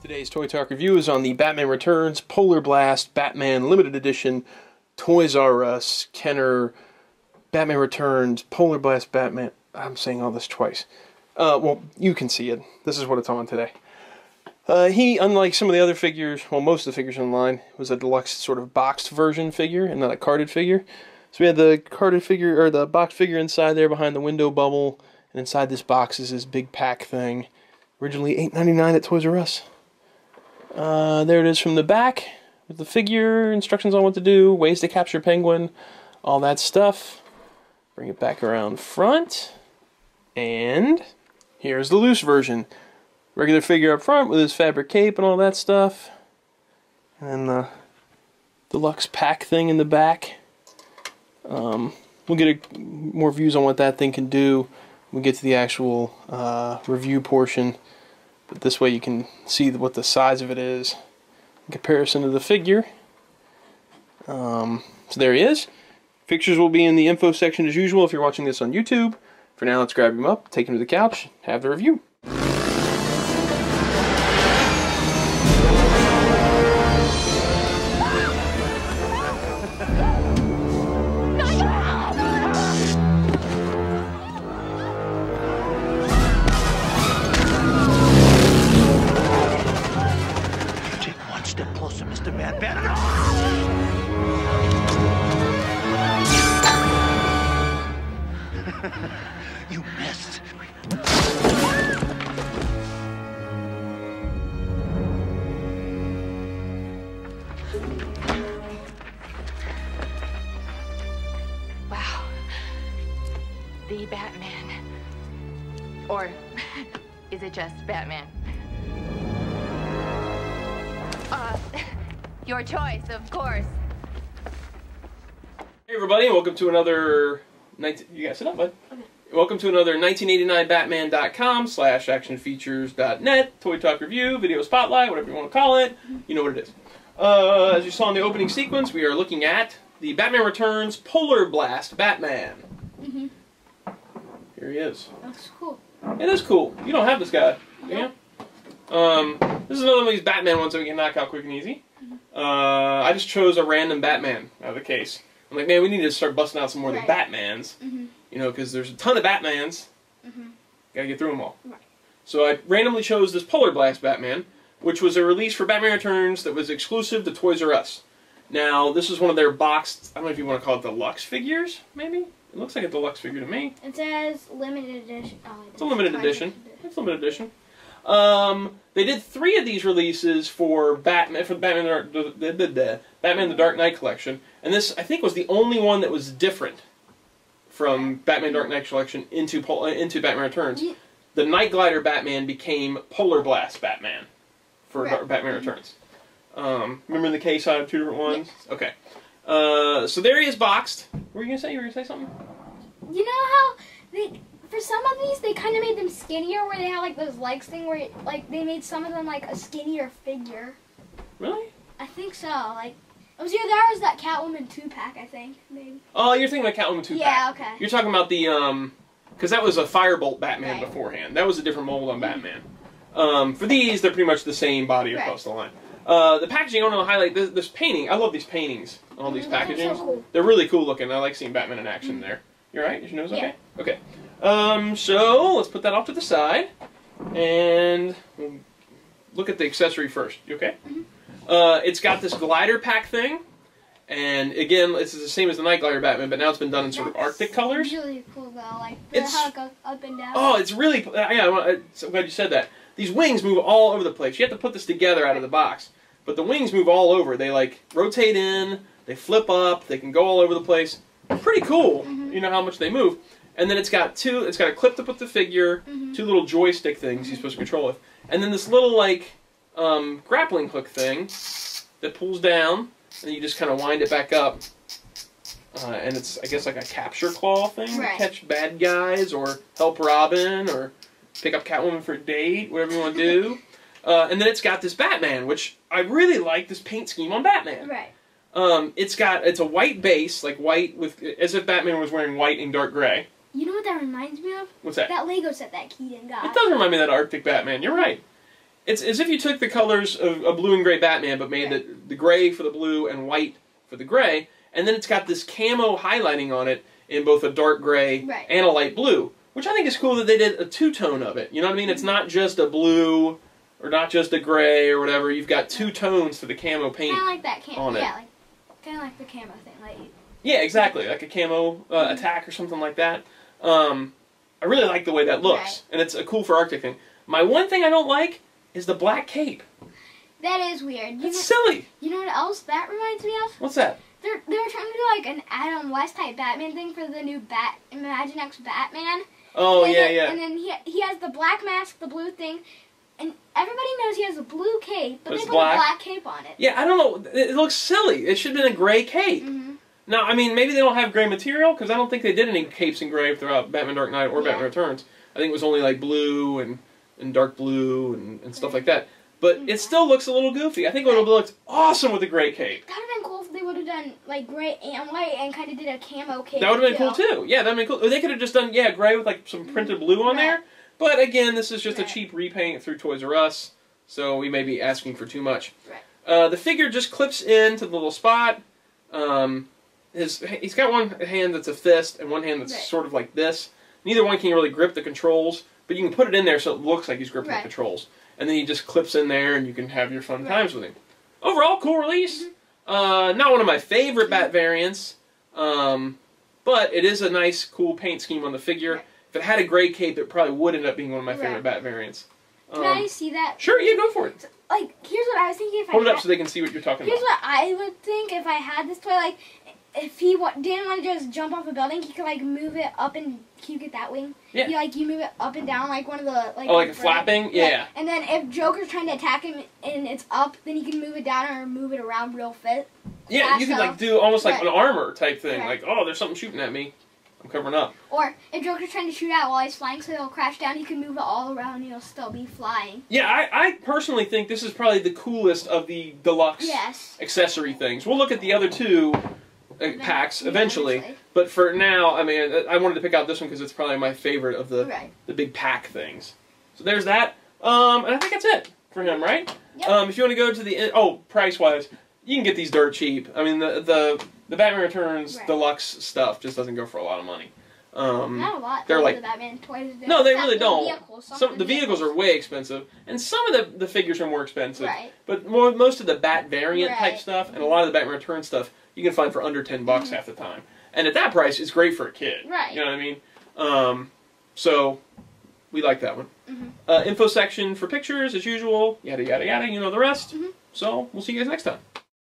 Today's Toy Talk review is on the Batman Returns Polar Blast Batman Limited Edition Toys R Us Kenner Batman Returns Polar Blast Batman. I'm saying all this twice. Well, you can see it. This is what it's on today. He, unlike some of the other figures, well, most of the figures online, was a deluxe sort of boxed version figure and not a carded figure. So we had the carded figure, or the boxed figure inside there behind the window bubble, and inside this box is this big pack thing. Originally $8.99 at Toys R Us. There it is from the back, with the figure, instructions on what to do, ways to capture Penguin, all that stuff. Bring it back around front, and here's the loose version. Regular figure up front with his fabric cape and all that stuff. And then the deluxe pack thing in the back. We'll get more views on what that thing can do when we get to the actual review portion. But this way you can see what the size of it is in comparison to the figure. So there he is. Pictures will be in the info section as usual if you're watching this on YouTube. For now, let's grab him up, take him to the couch, have the review. Closer, Mr. Batman. You missed. Wow. The Batman. Or is it just Batman? Your choice, of course. Hey everybody, welcome to another... You guys sit up, bud. Okay. Welcome to another 1989batman.com/actionfeatures.net Toy Talk review, video spotlight, whatever you want to call it. You know what it is. As you saw in the opening sequence, we are looking at the Batman Returns Polar Blast Batman. Here he is. That's cool. It is cool. You don't have this guy, do you? This is another one of these Batman ones that we can knock out quick and easy. I just chose a random Batman out of the case. I'm like, man, we need to start busting out some more of the Batmans. You know, because there's a ton of Batmans. Gotta get through them all. Right. So I randomly chose this Polar Blast Batman, which was a release for Batman Returns that was exclusive to Toys R Us. Now, this is one of their boxed, I don't know if you want to call it deluxe figures, maybe? It looks like a deluxe figure to me. It says limited edition. It's a limited edition. It's a limited edition. They did 3 of these releases for Batman, Batman the Dark Knight collection, and this I think was the only one that was different from Batman Dark Knight collection into Batman Returns. The Night Glider Batman became Polar Blast Batman for Batman Returns. Remember in the case I had 2 different ones? Yes. Okay. So there he is boxed. What were you gonna say? You were gonna say something? You know how for some of these, they kind of made them skinnier, where they have like those legs thing, where like they made some of them like a skinnier figure. Really? I think so. Like it was either that or that Catwoman 2-pack, I think, maybe. Oh, you're thinking about Catwoman 2-pack. Yeah, okay. You're talking about the because that was a Firebolt Batman beforehand. That was a different mold on Batman. For these, they're pretty much the same body across the line. The packaging, I want to highlight this painting. I love these paintings on all these packagings. They're so cool. They're really cool looking. I like seeing Batman in action there. You all right? Is your nose okay? Yeah. Okay. So let's put that off to the side, and we'll look at the accessory first. You okay? It's got this glider pack thing, and again, this is the same as the Night Glider Batman, but now it's been done in sort of Arctic colors. It's really cool though, like how it goes up and down. Oh, it's really yeah. I'm glad you said that. These wings move all over the place. You have to put this together out of the box, but the wings move all over. They like rotate in, they flip up, they can go all over the place. Pretty cool. You know how much they move. And then it's got a clip to put the figure, 2 little joystick things you're supposed to control with, and then this little like grappling hook thing that pulls down, and you just kind of wind it back up. And it's, I guess, like a capture claw thing to catch bad guys, or help Robin, or pick up Catwoman for a date, whatever you want to do. And then it's got this Batman, which I really like this paint scheme on Batman. Right. It's a white base, like white with, as if Batman was wearing white and dark gray. You know what that reminds me of? What's that? That Lego set that Keaton got. It does remind me of that Arctic Batman. You're right. It's as if you took the colors of a blue and gray Batman, but made the gray for the blue and white for the gray, and then it's got this camo highlighting on it in both a dark gray and a light blue, which I think is cool that they did a two-tone of it. You know what I mean? It's not just a blue or not just a gray or whatever. You've got two tones to the camo paint. Kind of like that camo. On it. Yeah, like kind of like the camo thing. Like. Yeah, exactly, like a camo attack or something like that. I really like the way that looks, and it's a cool for Arctic thing. My one thing I don't like is the black cape. That is weird. It's silly. You know what else that reminds me of? What's that? They were trying to do like an Adam West type Batman thing for the new Imagine X Batman. Oh, and yeah, then, yeah. And then he has the black mask, the blue thing, and everybody knows he has a blue cape, but they put a black cape on it. Yeah, I don't know. It looks silly. It should have been a gray cape. Now, I mean, maybe they don't have gray material, because I don't think they did any capes in gray throughout Batman Dark Knight or Batman Returns. I think it was only like blue and dark blue and stuff like that. But it still looks a little goofy. I think it would have looked awesome with a gray cape. That would have been cool if they would have done like gray and white and kind of did a camo cape. That would have been cool too. Yeah, that would have been cool. Or they could have just done, gray with like some printed blue on there. But again, this is just a cheap repaint through Toys R Us, so we may be asking for too much. The figure just clips into the little spot. He's got one hand that's a fist and one hand that's sort of like this. Neither one can really grip the controls, but you can put it in there so it looks like he's gripping the controls. And then he just clips in there and you can have your fun times with him. Overall, cool release. Not one of my favorite Bat variants, but it is a nice, cool paint scheme on the figure. If it had a gray cape, it probably would end up being one of my favorite Bat variants. Can I see that? Sure, yeah, go for it. Like, here's what I was thinking if Hold it up so they can see what you're talking about. Here's what I would think if I had this toy. Like, if he didn't want to just jump off a building, he could, like, move it up and... Can you get that wing? Yeah. You move it up and down like one of the... Like, oh, like a flapping? Yeah. And then if Joker's trying to attack him and it's up, then he can move it down or move it around real fit. Yeah, you can, like, do almost like an armor type thing. Like, oh, there's something shooting at me. I'm covering up. Or if Joker's trying to shoot out while he's flying so he'll crash down, he can move it all around and he'll still be flying. Yeah, I personally think this is probably the coolest of the deluxe accessory things. We'll look at the other two packs eventually. But for now, I mean, I wanted to pick out this one because it's probably my favorite of the big pack things. So there's that. And I think that's it for him, right? Yep. If you want to go to the... price-wise, you can get these dirt cheap. I mean, the Batman Returns deluxe stuff just doesn't go for a lot of money. Not a lot. They're like... The Batman toys do. No, they really don't. The vehicles are way expensive. And some of the figures are more expensive. But most of the Bat variant type stuff and a lot of the Batman Returns stuff you can find for under $10 half the time. And at that price, it's great for a kid. You know what I mean? So, we like that one. Info section for pictures, as usual. Yada, yada, yada. You know the rest. So, we'll see you guys next time.